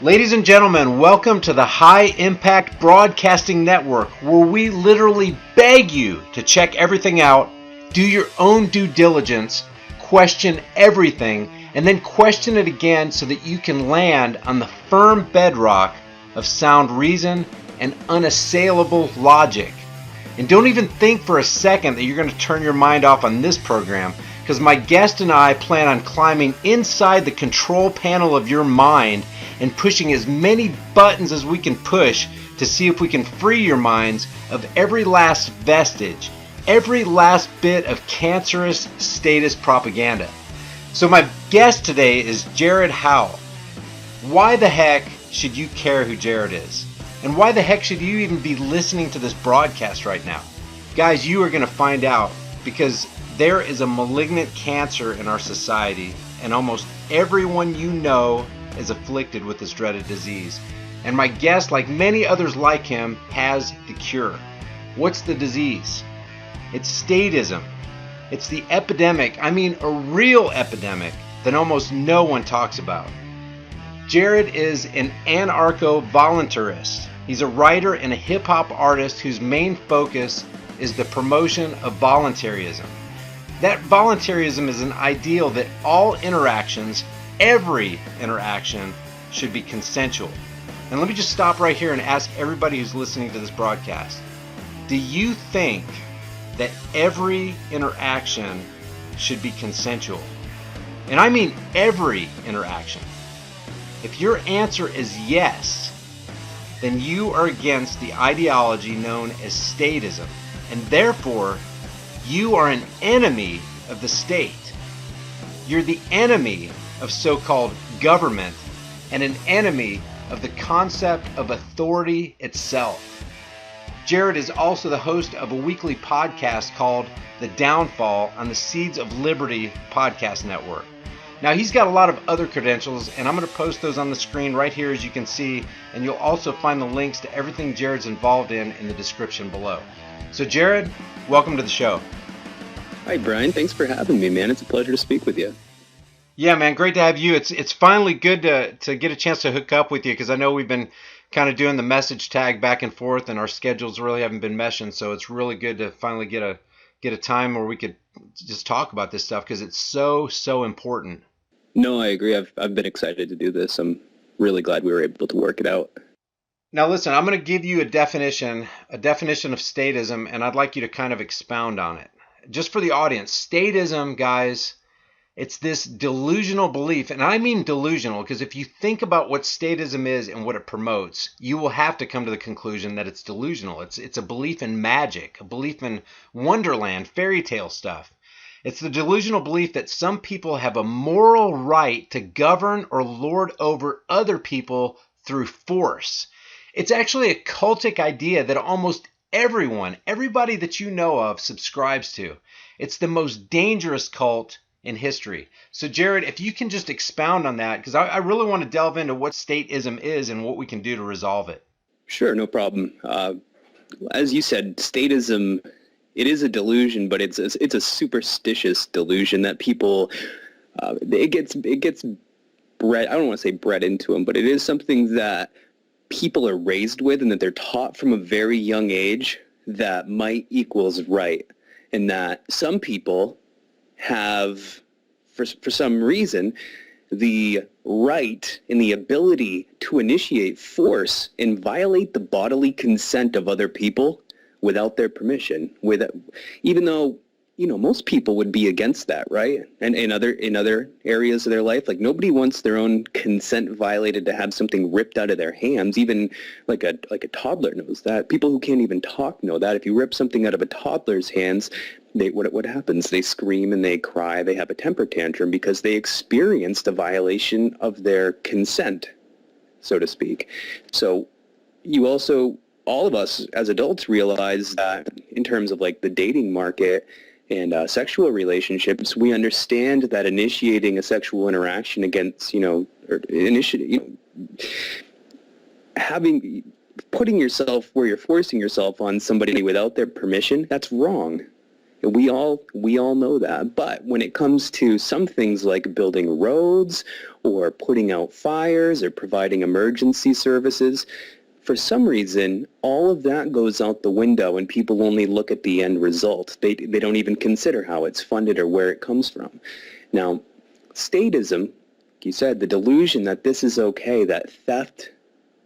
Ladies and gentlemen, welcome to the High Impact Broadcasting Network, where we literally beg you to check everything out, do your own due diligence, question everything, and then question it again so that you can land on the firm bedrock of sound reason and unassailable logic. And don't even think for a second that you're going to turn your mind off on this program, because my guest and I plan on climbing inside the control panel of your mind and pushing as many buttons as we can push to see if we can free your minds of every last vestige, every last bit of cancerous statist propaganda. So my guest today is Jared Howell. Why the heck should you care who Jared is? And why the heck should you even be listening to this broadcast right now? Guys, you are going to find out, because there is a malignant cancer in our society, and almost everyone you know is afflicted with this dreaded disease. And my guest, like many others like him, has the cure. What's the disease? It's statism. It's the epidemic, I mean a real epidemic, that almost no one talks about. Jared is an anarcho-voluntarist. He's a writer and a hip-hop artist whose main focus is the promotion of voluntarism. That voluntarism is an ideal that all interactions, every interaction, should be consensual. And let me just stop right here and ask everybody who's listening to this broadcast, do you think that every interaction should be consensual? And I mean every interaction. If your answer is yes, then you are against the ideology known as statism, and therefore you are an enemy of the state. You're the enemy of so-called government and an enemy of the concept of authority itself. Jared is also the host of a weekly podcast called The Downfall on the Seeds of Liberty podcast network. Now, he's got a lot of other credentials, and I'm going to post those on the screen right here, as you can see, and you'll also find the links to everything Jared's involved in the description below. So Jared, welcome to the show. Hi, Brian. Thanks for having me, man. It's a pleasure to speak with you. Yeah, man, great to have you. It's finally good to get a chance to hook up with you, because I know we've been kind of doing the message tag back and forth, and our schedules really haven't been meshing. So it's really good to finally get a time where we could just talk about this stuff, because it's so important. No, I agree. I've been excited to do this. I'm really glad we were able to work it out. Now, listen, I'm going to give you a definition of statism, and I'd like you to kind of expound on it. Just for the audience, statism, guys, it's this delusional belief, and I mean delusional, because if you think about what statism is and what it promotes, you will have to come to the conclusion that it's delusional. It's a belief in magic, a belief in wonderland, fairy tale stuff. It's the delusional belief that some people have a moral right to govern or lord over other people through force. It's actually a cultic idea that almost everybody that you know of subscribes to. It's the most dangerous cult in history. So Jared, if you can just expound on that, because I really want to delve into what statism is and what we can do to resolve it. Sure, no problem. As you said, statism, it is a delusion, but it's a superstitious delusion that people, it gets bred, I don't want to say bred into them, but it is something that people are raised with, and that they're taught from a very young age that might equals right, and that some people have, for some reason, the right and the ability to initiate force and violate the bodily consent of other people without their permission, even though, you know, most people would be against that, right? And in other areas of their life, like, nobody wants their own consent violated, to have something ripped out of their hands. Even like a toddler knows that. People who can't even talk know that. If you rip something out of a toddler's hands, what happens? They scream and they cry. They have a temper tantrum because they experienced a violation of their consent, so to speak. So you also, all of us as adults, realize that in terms of like the dating market and sexual relationships, we understand that initiating a sexual interaction against, putting yourself where you're forcing yourself on somebody without their permission, that's wrong. We all know that. But when it comes to some things like building roads or putting out fires or providing emergency services, for some reason, all of that goes out the window and people only look at the end result. They don't even consider how it's funded or where it comes from. Now, statism, like you said, the delusion that this is okay, that theft,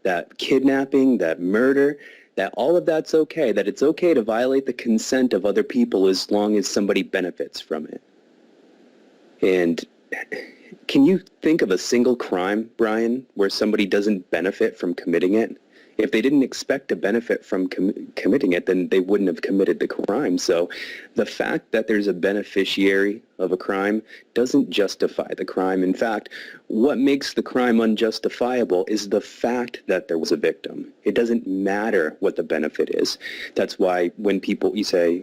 that kidnapping, that murder, that all of that's okay, that it's okay to violate the consent of other people as long as somebody benefits from it. And can you think of a single crime, Brian, where somebody doesn't benefit from committing it? If they didn't expect to benefit from committing it, then they wouldn't have committed the crime. So the fact that there's a beneficiary of a crime doesn't justify the crime. In fact, what makes the crime unjustifiable is the fact that there was a victim. It doesn't matter what the benefit is. That's why when you say,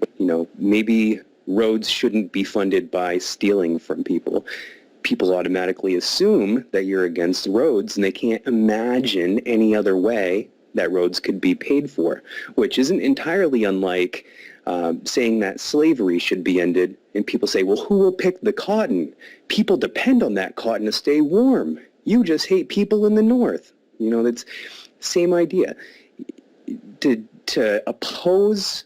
maybe roads shouldn't be funded by stealing from people, people automatically assume that you're against roads, and they can't imagine any other way that roads could be paid for, which isn't entirely unlike saying that slavery should be ended. And people say, well, who will pick the cotton? People depend on that cotton to stay warm. You just hate people in the North. That's same idea. To oppose,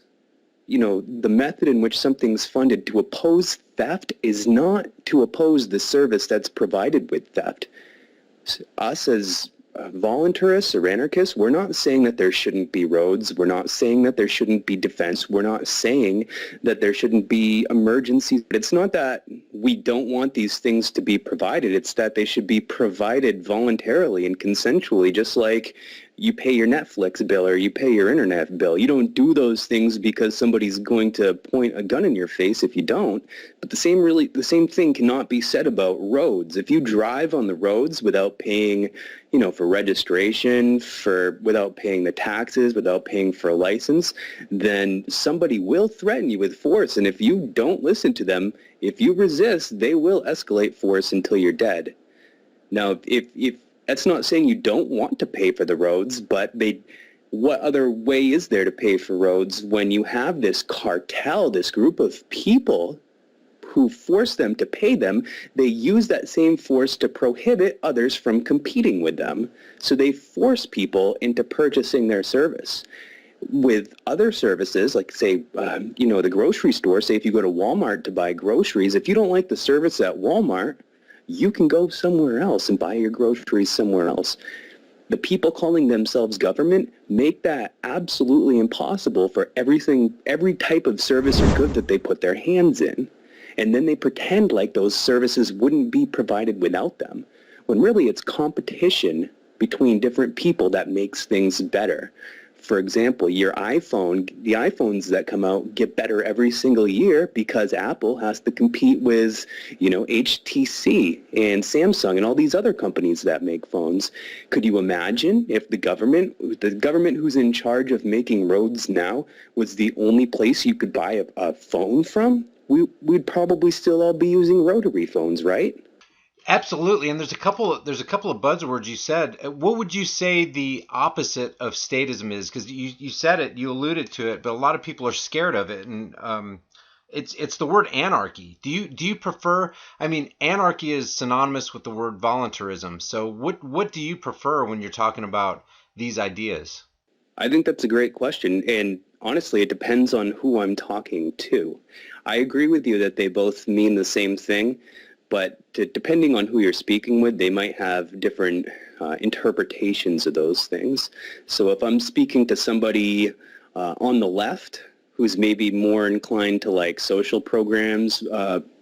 the method in which something's funded, to oppose theft is not to oppose the service that's provided with theft. Us as voluntarists or anarchists, we're not saying that there shouldn't be roads. We're not saying that there shouldn't be defense. We're not saying that there shouldn't be emergencies. It's not that we don't want these things to be provided. It's that they should be provided voluntarily and consensually, just like you pay your Netflix bill or you pay your internet bill. You don't do those things because somebody's going to point a gun in your face if you don't. But the same thing cannot be said about roads. If you drive on the roads without paying, for registration, without paying the taxes, without paying for a license, then somebody will threaten you with force. And if you don't listen to them, if you resist, they will escalate force until you're dead. Now, if that's not saying you don't want to pay for the roads, but what other way is there to pay for roads when you have this cartel, this group of people who force them to pay them? They use that same force to prohibit others from competing with them. So they force people into purchasing their service. With other services, like say, the grocery store, say if you go to Walmart to buy groceries, if you don't like the service at Walmart, you can go somewhere else and buy your groceries somewhere else. The people calling themselves government make that absolutely impossible for every type of service or good that they put their hands in. And then they pretend like those services wouldn't be provided without them, when really it's competition between different people that makes things better. For example, the iPhones that come out get better every single year because Apple has to compete with, HTC and Samsung and all these other companies that make phones. Could you imagine if the government who's in charge of making roads now was the only place you could buy a phone from? We'd probably still all be using rotary phones, right? Absolutely, and there's a couple of buzzwords you said. What would you say the opposite of statism is? Because you said it, you alluded to it, but a lot of people are scared of it, and it's the word anarchy. Do you prefer? I mean, anarchy is synonymous with the word voluntarism. So what do you prefer when you're talking about these ideas? I think that's a great question, and honestly, it depends on who I'm talking to. I agree with you that they both mean the same thing. But depending on who you're speaking with, they might have different interpretations of those things. So if I'm speaking to somebody on the left who's maybe more inclined to like social programs,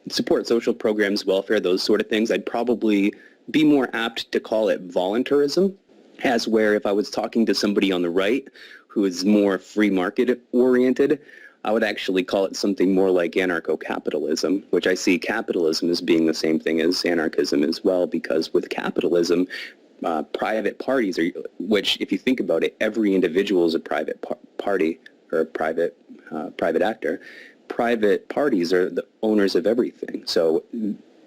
support social programs, welfare, those sort of things, I'd probably be more apt to call it voluntarism, as where if I was talking to somebody on the right who is more free market oriented, I would actually call it something more like anarcho-capitalism, which I see capitalism as being the same thing as anarchism as well, because with capitalism, private parties, which if you think about it, every individual is a private party or a private actor. Private parties are the owners of everything. So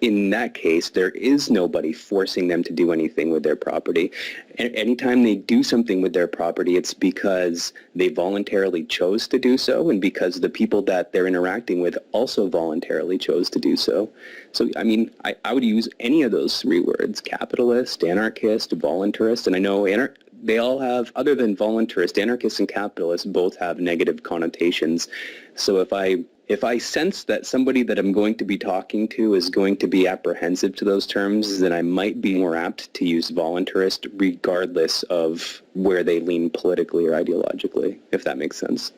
in that case, there is nobody forcing them to do anything with their property. Anytime they do something with their property, it's because they voluntarily chose to do so, and because the people that they're interacting with also voluntarily chose to do so. So, I mean, I would use any of those three words: capitalist, anarchist, voluntarist. And I know they all have, other than voluntarist, anarchist and capitalist both have negative connotations. So if I sense that somebody that I'm going to be talking to is going to be apprehensive to those terms, then I might be more apt to use voluntarist regardless of where they lean politically or ideologically, if that makes sense.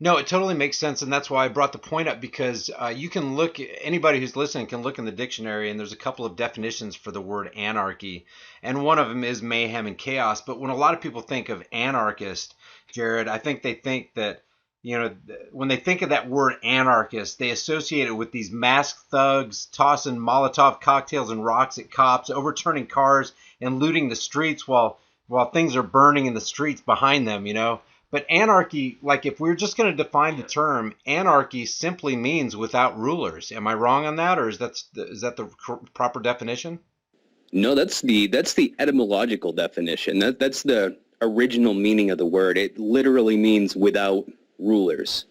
No, it totally makes sense, and that's why I brought the point up, because you can look, anybody who's listening can look in the dictionary, and there's a couple of definitions for the word anarchy, and one of them is mayhem and chaos. But when a lot of people think of anarchist, Jared, I think they think that, when they think of that word anarchist, they associate it with these masked thugs tossing Molotov cocktails and rocks at cops, overturning cars, and looting the streets while things are burning in the streets behind them, But anarchy, like if we're just going to define the term, anarchy simply means without rulers. Am I wrong on that, or is that the proper definition? No, that's the etymological definition. That's the original meaning of the word. It literally means without rulers.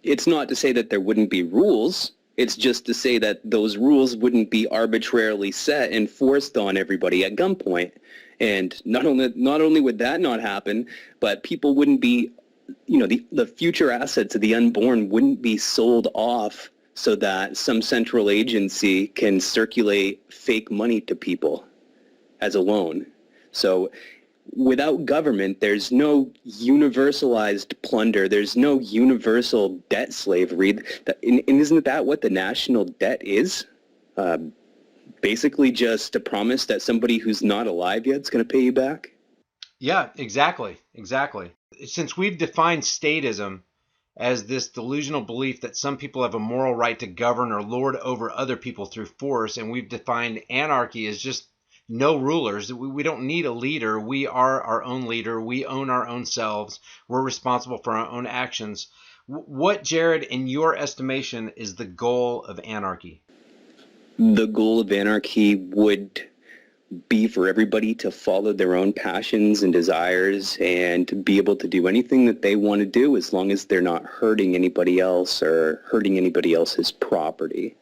It's not to say that there wouldn't be rules. It's just to say that those rules wouldn't be arbitrarily set and forced on everybody at gunpoint. And not only would that not happen, but people wouldn't be, the future assets of the unborn wouldn't be sold off so that some central agency can circulate fake money to people as a loan. So without government, there's no universalized plunder. There's no universal debt slavery. And isn't that what the national debt is? Basically just a promise that somebody who's not alive yet is going to pay you back? Yeah, exactly. Since we've defined statism as this delusional belief that some people have a moral right to govern or lord over other people through force, and we've defined anarchy as just no rulers. We don't need a leader. We are our own leader. We own our own selves. We're responsible for our own actions. What, Jared, in your estimation, is the goal of anarchy? The goal of anarchy would be for everybody to follow their own passions and desires and to be able to do anything that they want to do as long as they're not hurting anybody else or hurting anybody else's property.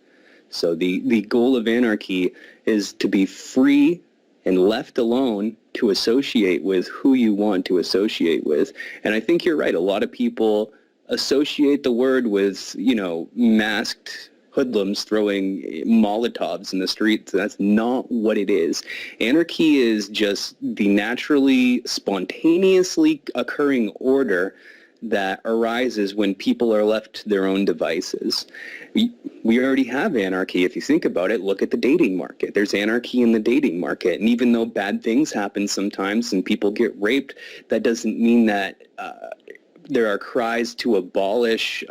So the goal of anarchy is to be free and left alone to associate with who you want to associate with. And I think you're right. A lot of people associate the word with, masked hoodlums throwing Molotovs in the streets. That's not what it is. Anarchy is just the naturally, spontaneously occurring order that arises when people are left to their own devices. We already have anarchy. If you think about it, look at the dating market. There's anarchy in the dating market. And even though bad things happen sometimes and people get raped, that doesn't mean that there are cries to abolish,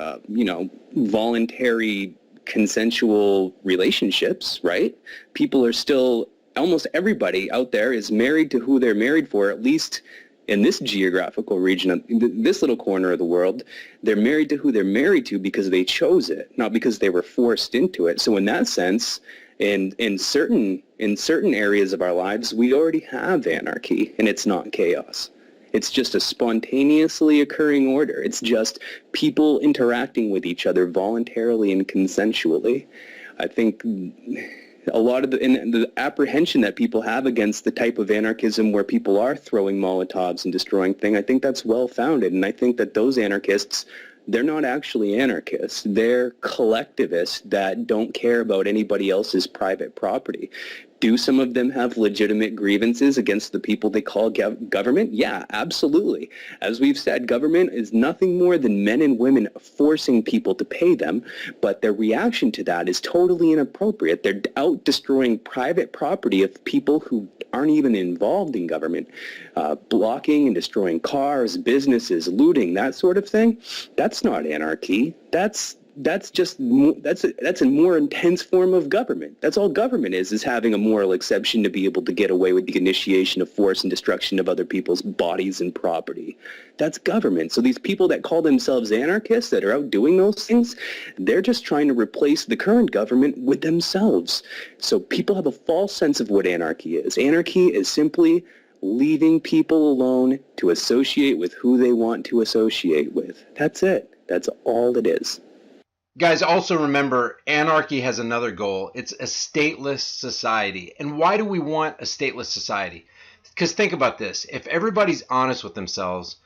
voluntary consensual relationships, right? People are still, almost everybody out there is married to who they're married for, at least in this geographical region, this little corner of the world. They're married to who they're married to because they chose it, not because they were forced into it. So in that sense, in certain areas of our lives, we already have anarchy, and it's not chaos. It's just a spontaneously occurring order. It's just people interacting with each other voluntarily and consensually. I think a lot of the apprehension that people have against the type of anarchism where people are throwing Molotovs and destroying things, I think that's well-founded. And I think that those anarchists, they're not actually anarchists. They're collectivists that don't care about anybody else's private property. Do some of them have legitimate grievances against the people they call government? Yeah, absolutely. As we've said, government is nothing more than men and women forcing people to pay them, but their reaction to that is totally inappropriate. They're out destroying private property of people who aren't even involved in government, blocking and destroying cars, businesses, looting, that sort of thing. That's not anarchy. That's that's a more intense form of government. That's all government is having a moral exception to be able to get away with the initiation of force and destruction of other people's bodies and property. That's government. So these people that call themselves anarchists that are out doing those things, they're just trying to replace the current government with themselves. So people have a false sense of what anarchy is. Anarchy is simply leaving people alone to associate with who they want to associate with. That's it. That's all it is. Guys, also remember, anarchy has another goal. It's a stateless society. And why do we want a stateless society? Because think about this. If everybody's honest with themselves,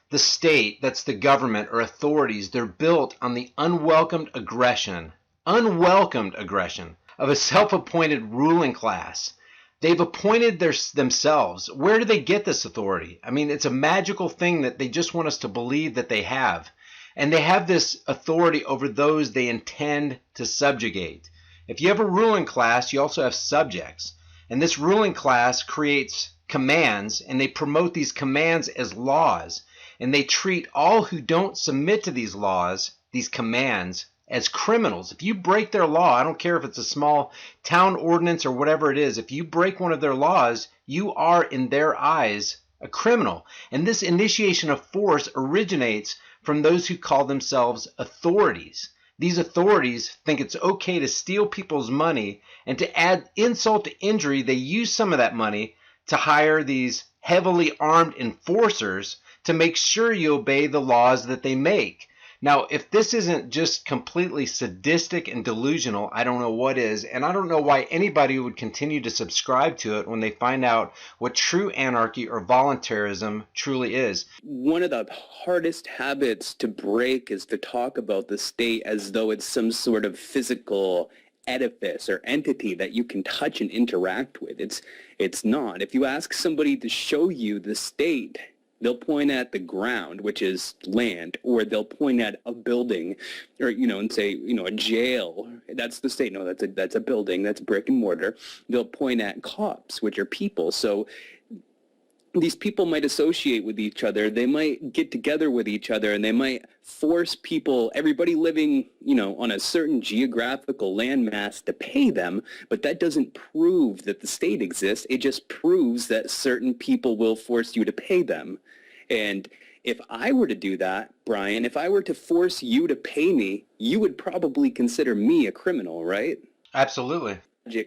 the state, that's the government or authorities, they're built on the unwelcomed aggression of a self-appointed ruling class. They've appointed themselves. Where do they get this authority? I mean, it's a magical thing that they just want us to believe that they have. And they have this authority over those they intend to subjugate. If you have a ruling class, you also have subjects. And this ruling class creates commands, and they promote these commands as laws. And they treat all who don't submit to these laws, these commands, as criminals. If you break their law, I don't care if it's a small town ordinance or whatever it is, if you break one of their laws, you are, in their eyes, a criminal. And this initiation of force originates from those who call themselves authorities. These authorities think it's okay to steal people's money, and to add insult to injury, they use some of that money to hire these heavily armed enforcers to make sure you obey the laws that they make. Now, if this isn't just completely sadistic and delusional, I don't know what is, and I don't know why anybody would continue to subscribe to it when they find out what true anarchy or voluntarism truly is. One of the hardest habits to break is to talk about the state as though it's some sort of physical edifice or entity that you can touch and interact with. It's not. If you ask somebody to show you the state, they'll point at the ground, which is land, or they'll point at a building, or, and say, a jail. That's the state. No, that's a building. That's brick and mortar. They'll point at cops, which are people. So these people might associate with each other. They might get together with each other, and they might force people, everybody living, on a certain geographical landmass, to pay them. But that doesn't prove that the state exists. It just proves that certain people will force you to pay them. And if I were to do that, Brian, if I were to force you to pay me, you would probably consider me a criminal, right? Absolutely.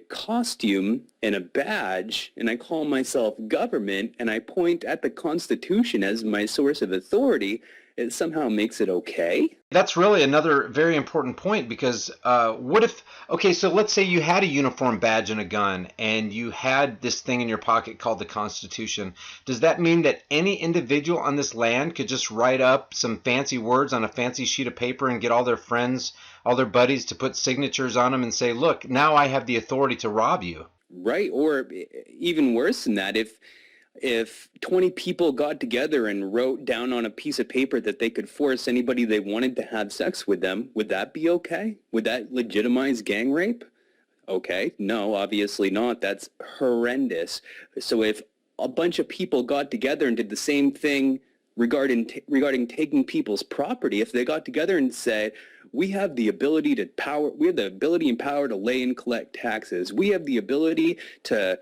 Costume and a badge, and I call myself government, and I point at the Constitution as my source of authority, it somehow makes it okay? That's really another very important point, because what if, okay, so let's say you had a uniform badge and a gun, and you had this thing in your pocket called the Constitution. Does that mean that any individual on this land could just write up some fancy words on a fancy sheet of paper and get all their friends, all their buddies to put signatures on them and say, look, now I have the authority to rob you? Right, or even worse than that, if 20 people got together and wrote down on a piece of paper that they could force anybody they wanted to have sex with them, would that be okay? Would that legitimize gang rape? Okay, no, obviously not. That's horrendous. So if a bunch of people got together and did the same thing regarding taking people's property, if they got together and said, we have the ability and power to lay and collect taxes. We have the ability to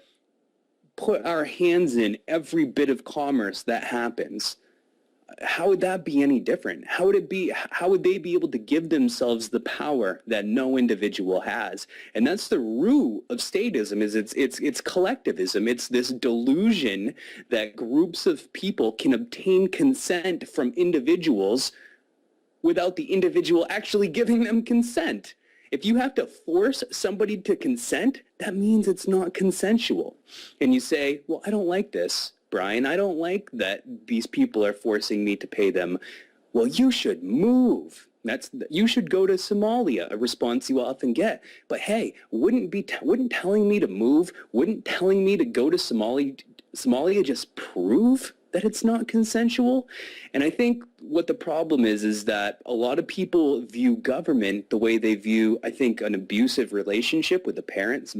put our hands in every bit of commerce that happens. How would that be any different? How would they be able to give themselves the power that no individual has? And that's the root of statism, is it's collectivism. It's this delusion that groups of people can obtain consent from individuals without the individual actually giving them consent. If you have to force somebody to consent, that means it's not consensual. And you say, well, I don't like this, Brian. I don't like that these people are forcing me to pay them. Well, you should move. You should go to Somalia, a response you often get. But hey, wouldn't telling me to move, wouldn't telling me to go to Somalia just prove that it's not consensual? And I think what the problem is that a lot of people view government the way they view, I think, an abusive relationship with the parents.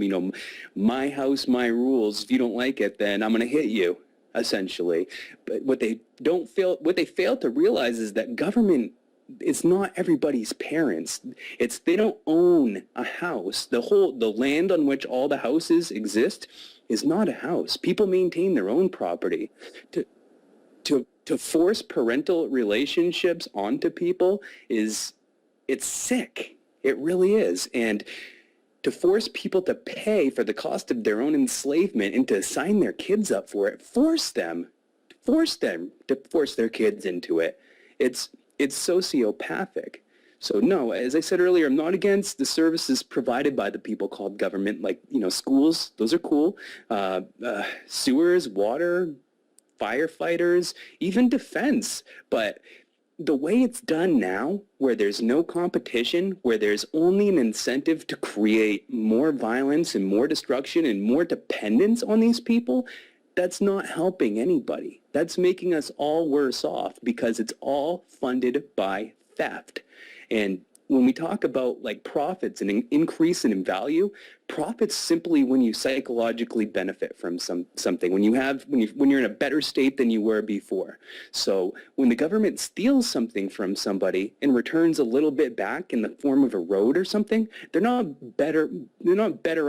My house, my rules. If you don't like it, then I'm going to hit you, essentially. But what they fail to realize is that government it's not everybody's parents. They don't own a house. The land on which all the houses exist is not a house. People maintain their own property. To force parental relationships onto people it's sick. It really is. And to force people to pay for the cost of their own enslavement and to sign their kids up for it, force them to force their kids into it. It's sociopathic. So no, as I said earlier, I'm not against the services provided by the people called government, like, schools. Those are cool. Sewers, water, firefighters, even defense. But the way it's done now, where there's no competition, where there's only an incentive to create more violence and more destruction and more dependence on these people, that's not helping anybody. That's making us all worse off because it's all funded by theft. And when we talk about like profits and an increase in value, profits simply when you psychologically benefit from something, when you're in a better state than you were before. So when the government steals something from somebody and returns a little bit back in the form of a road or something, they're not better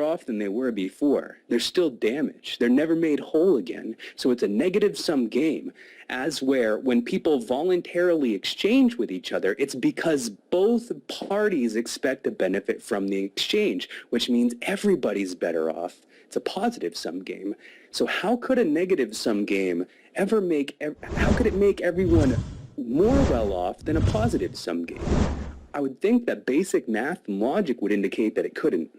off than they were before. They're still damaged. They're never made whole again. So it's a negative sum game. As where when people voluntarily exchange with each other, it's because both parties expect to benefit from the exchange, which means everybody's better off. It's a positive sum game. So how could a negative sum game how could it make everyone more well off than a positive sum game? I would think that basic math and logic would indicate that it couldn't.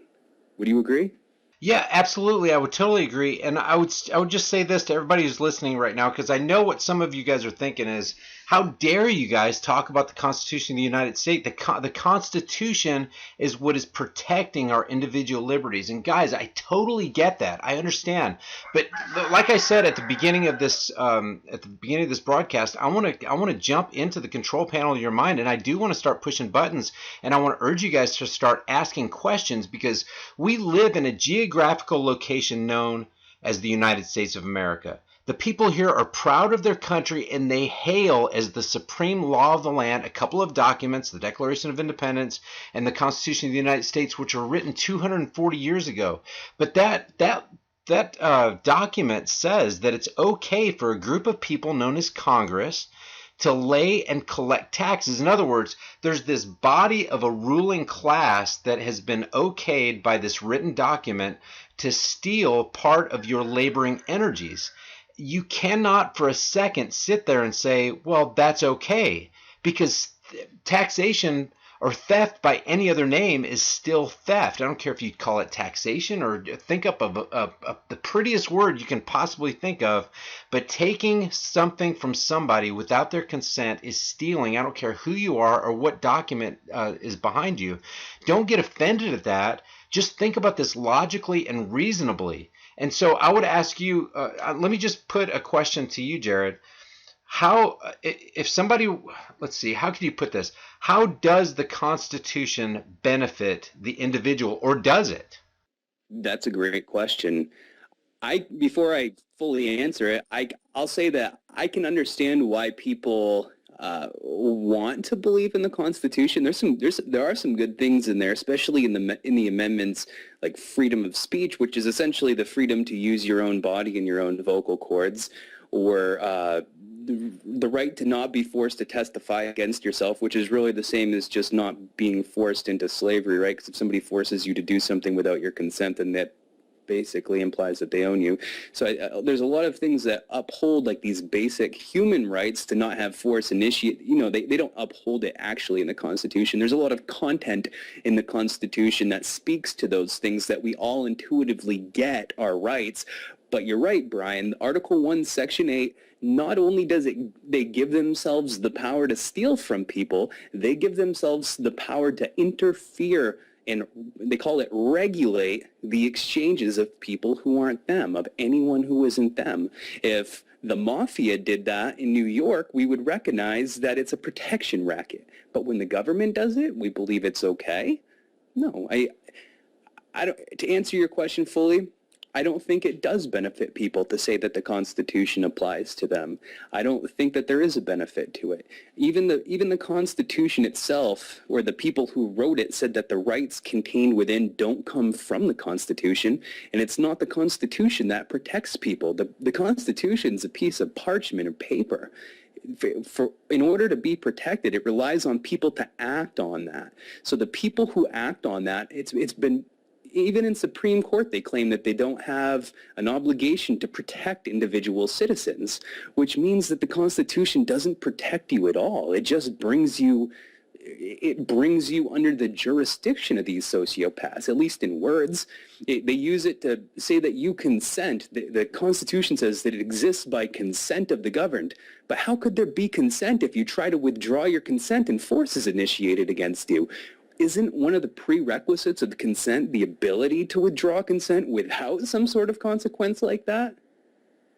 Would you agree? Yeah, absolutely. I would totally agree. And I would just say this to everybody who's listening right now, because I know what some of you guys are thinking is, how dare you guys talk about the Constitution of the United States? The Constitution is what is protecting our individual liberties. And guys, I totally get that. I understand. But like I said at the beginning of this broadcast, I want to jump into the control panel of your mind, and I do want to start pushing buttons, and I want to urge you guys to start asking questions, because we live in a geographical location known as the United States of America. The people here are proud of their country, and they hail as the supreme law of the land a couple of documents, the Declaration of Independence and the Constitution of the United States, which were written 240 years ago. But that document says that it's okay for a group of people known as Congress to lay and collect taxes. In other words, there's this body of a ruling class that has been okayed by this written document to steal part of your laboring energies. You cannot for a second sit there and say, well, that's okay, because taxation or theft by any other name is still theft. I don't care if you call it taxation or think up of the prettiest word you can possibly think of, but taking something from somebody without their consent is stealing. I don't care who you are or what document is behind you. Don't get offended at that. Just think about this logically and reasonably. And so I would ask you, let me just put a question to you, Jared. How could you put this? How does the Constitution benefit the individual, or does it? That's a great question. Before I fully answer it, I'll say that I can understand why people want to believe in the Constitution. There are some good things in there, especially in the amendments, like freedom of speech, which is essentially the freedom to use your own body and your own vocal cords, or the right to not be forced to testify against yourself, which is really the same as just not being forced into slavery, right? Because if somebody forces you to do something without your consent, then that basically implies that they own you. So there's a lot of things that uphold like these basic human rights to not have force initiate. They don't uphold it actually in the Constitution. There's a lot of content in the Constitution that speaks to those things that we all intuitively get our rights. But you're right, Brian. Article 1, Section 8, not only does they give themselves the power to steal from people, they give themselves the power to interfere, and they call it regulate the exchanges of people who aren't them, of anyone who isn't them. If the mafia did that in New York, we would recognize that it's a protection racket. But when the government does it, we believe it's okay? No, I don't. To answer your question fully, I don't think it does benefit people to say that the Constitution applies to them. I don't think that there is a benefit to it. Even the Constitution itself, or the people who wrote it, said that the rights contained within don't come from the Constitution, and it's not the Constitution that protects people. The Constitution's a piece of parchment or paper. In order to be protected, it relies on people to act on that. So the people who act on that, it's been, even in Supreme Court, they claim that they don't have an obligation to protect individual citizens, which means that the Constitution doesn't protect you at all. It just brings you under the jurisdiction of these sociopaths, at least in words. They use it to say that you consent. The Constitution says that it exists by consent of the governed. But how could there be consent if you try to withdraw your consent and force is initiated against you? Isn't one of the prerequisites of consent the ability to withdraw consent without some sort of consequence like that?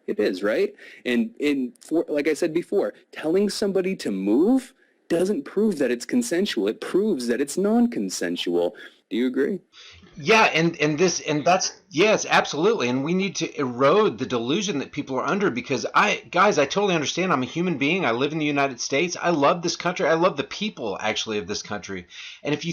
It is, right? And like I said before, telling somebody to move doesn't prove that it's consensual. It proves that it's non-consensual. Do you agree? Yeah, that's yes, absolutely. And we need to erode the delusion that people are under, because I totally understand. I'm a human being. I live in the United States. I love this country. I love the people actually of this country. And if you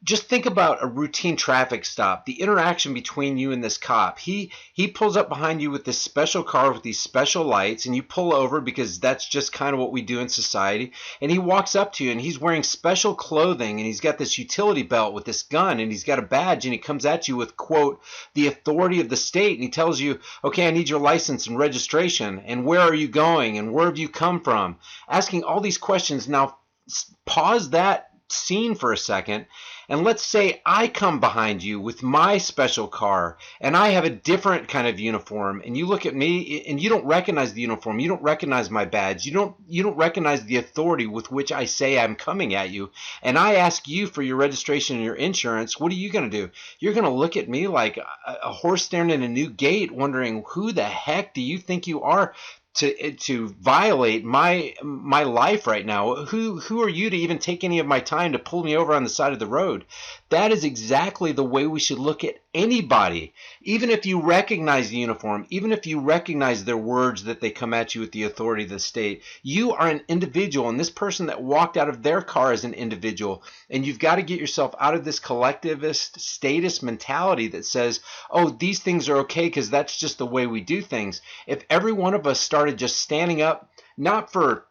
just think about a routine traffic stop, the interaction between you and this cop. He pulls up behind you with this special car with these special lights, and you pull over because that's just kind of what we do in society. And he walks up to you, and he's wearing special clothing, and he's got this utility belt with this gun, and he's got a badge, and he comes at you with, quote, the authority of the state, and he tells you, okay, I need your license and registration, and where are you going, and where have you come from? Asking all these questions. Now, pause that scene for a second, and let's say I come behind you with my special car, and I have a different kind of uniform, and you look at me and you don't recognize the uniform, you don't recognize my badge, you don't recognize the authority with which I say I'm coming at you, and I ask you for your registration and your insurance. What are you going to do? You're going to look at me like a horse staring in a new gate, wondering, who the heck do you think you are to violate my life right now? Who are you to even take any of my time to pull me over on the side of the road? That is exactly the way we should look at anybody. Even if you recognize the uniform, even if you recognize their words that they come at you with the authority of the state, you are an individual, and this person that walked out of their car is an individual. And you've got to get yourself out of this collectivist statist mentality that says, oh, these things are okay because that's just the way we do things. If every one of us started just standing up, not for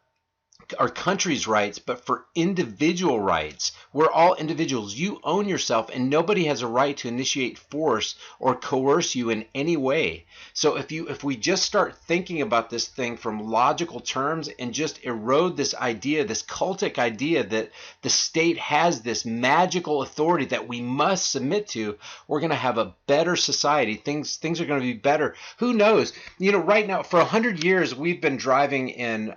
our country's rights, but for individual rights. We're all individuals. You own yourself, and nobody has a right to initiate force or coerce you in any way. So if we just start thinking about this thing from logical terms and just erode this idea, this cultic idea that the state has this magical authority that we must submit to, we're going to have a better society. Things are going to be better. Who knows? Right now, for 100 years, we've been driving in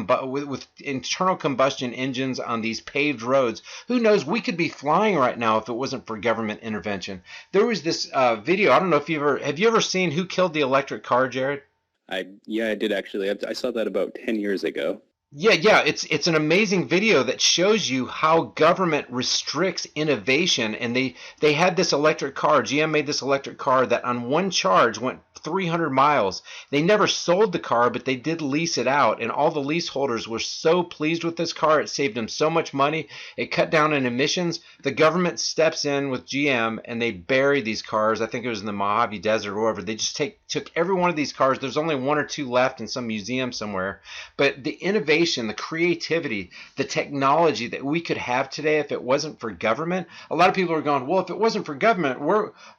with internal combustion engines on these paved roads. Who knows? We could be flying right now if it wasn't for government intervention. There was this video. I don't know if have you ever seen Who Killed the Electric Car, Jared? I did actually. I saw that about 10 years ago. Yeah, it's an amazing video that shows you how government restricts innovation. And they had this electric car. GM made this electric car that on one charge went 300 miles. They never sold the car, but they did lease it out, and all the leaseholders were so pleased with this car. It saved them so much money. It cut down on emissions. The government steps in with GM, and they bury these cars. I think it was in the Mojave Desert or wherever. They just took every one of these cars. There's only one or two left in some museum somewhere. But the innovation, the creativity, the technology that we could have today if it wasn't for government. A lot of people are going, well, if it wasn't for government,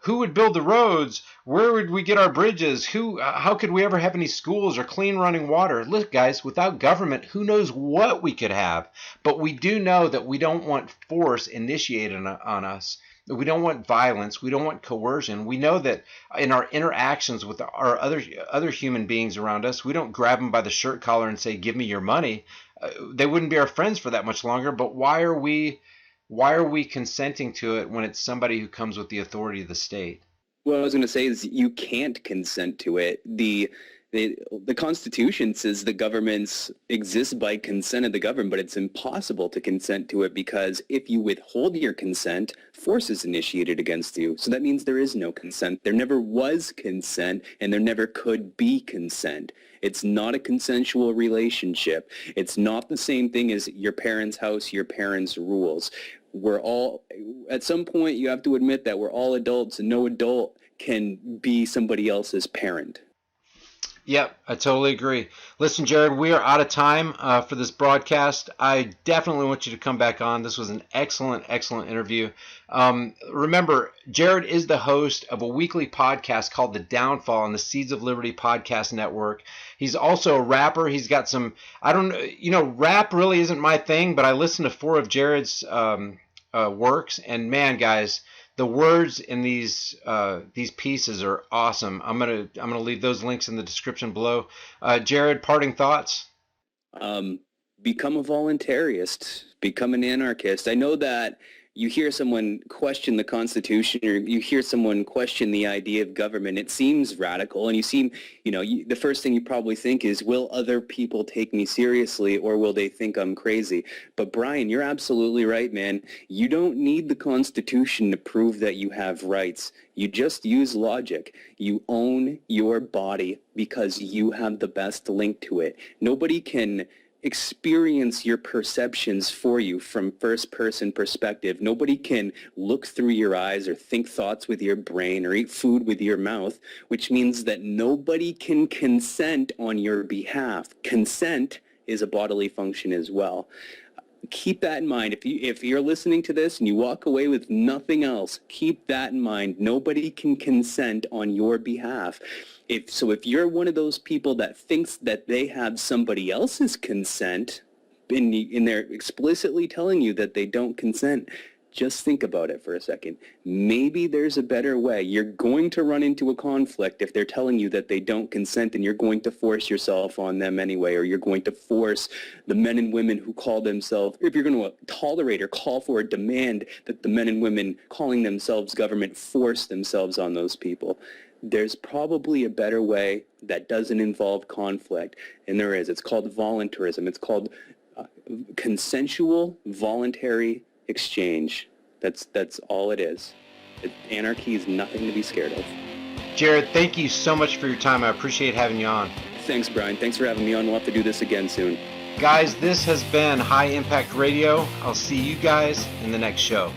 who would build the roads? Where would we get our bridges? How could we ever have any schools or clean running water? Look, guys, without government, who knows what we could have? But we do know that we don't want force initiated on us. We don't want violence. We don't want coercion. We know that in our interactions with our other human beings around us, we don't grab them by the shirt collar and say, give me your money. They wouldn't be our friends for that much longer. But why are we consenting to it when it's somebody who comes with the authority of the state? What I was going to say is you can't consent to it. The Constitution says the governments exist by consent of the governed, but it's impossible to consent to it because if you withhold your consent, force is initiated against you. So that means there is no consent. There never was consent, and there never could be consent. It's not a consensual relationship. It's not the same thing as your parents' house, your parents' rules. We're all, at some point, you have to admit that we're all adults, and no adult can be somebody else's parent. Yep, I totally agree. Listen, Jared, we are out of time for this broadcast. I definitely want you to come back on. This was an excellent, excellent interview. Remember, Jared is the host of a weekly podcast called The Downfall on the Seeds of Liberty Podcast Network. He's also a rapper. He's got some, I don't know, rap really isn't my thing, but I listened to 4 of Jared's works, and man, guys, the words in these pieces are awesome. I'm gonna leave those links in the description below. Jared, parting thoughts? Become a voluntarist. Become an anarchist. I know that you hear someone question the Constitution, or you hear someone question the idea of government. It seems radical, and the first thing you probably think is, will other people take me seriously, or will they think I'm crazy? But Brian, you're absolutely right, man. You don't need the Constitution to prove that you have rights. You just use logic. You own your body because you have the best link to it. Nobody can experience your perceptions for you from first-person perspective. Nobody can look through your eyes or think thoughts with your brain or eat food with your mouth, which means that nobody can consent on your behalf. Consent is a bodily function as well. Keep that in mind. If you're listening to this and you walk away with nothing else, keep that in mind. Nobody can consent on your behalf. If you're one of those people that thinks that they have somebody else's consent, and they're explicitly telling you that they don't consent, just think about it for a second. Maybe there's a better way. You're going to run into a conflict if they're telling you that they don't consent, and you're going to force yourself on them anyway, or you're going to force the men and women who call themselves, if you're going to tolerate or call for or demand that the men and women calling themselves government force themselves on those people. There's probably a better way that doesn't involve conflict, and there is. It's called voluntarism. It's called consensual voluntary exchange. That's all it is. Anarchy is nothing to be scared of. Jared, thank you so much for your time. I appreciate having you on. Thanks, Brian. Thanks for having me on. We'll have to do this again soon. Guys, this has been High Impact Radio. I'll see you guys in the next show.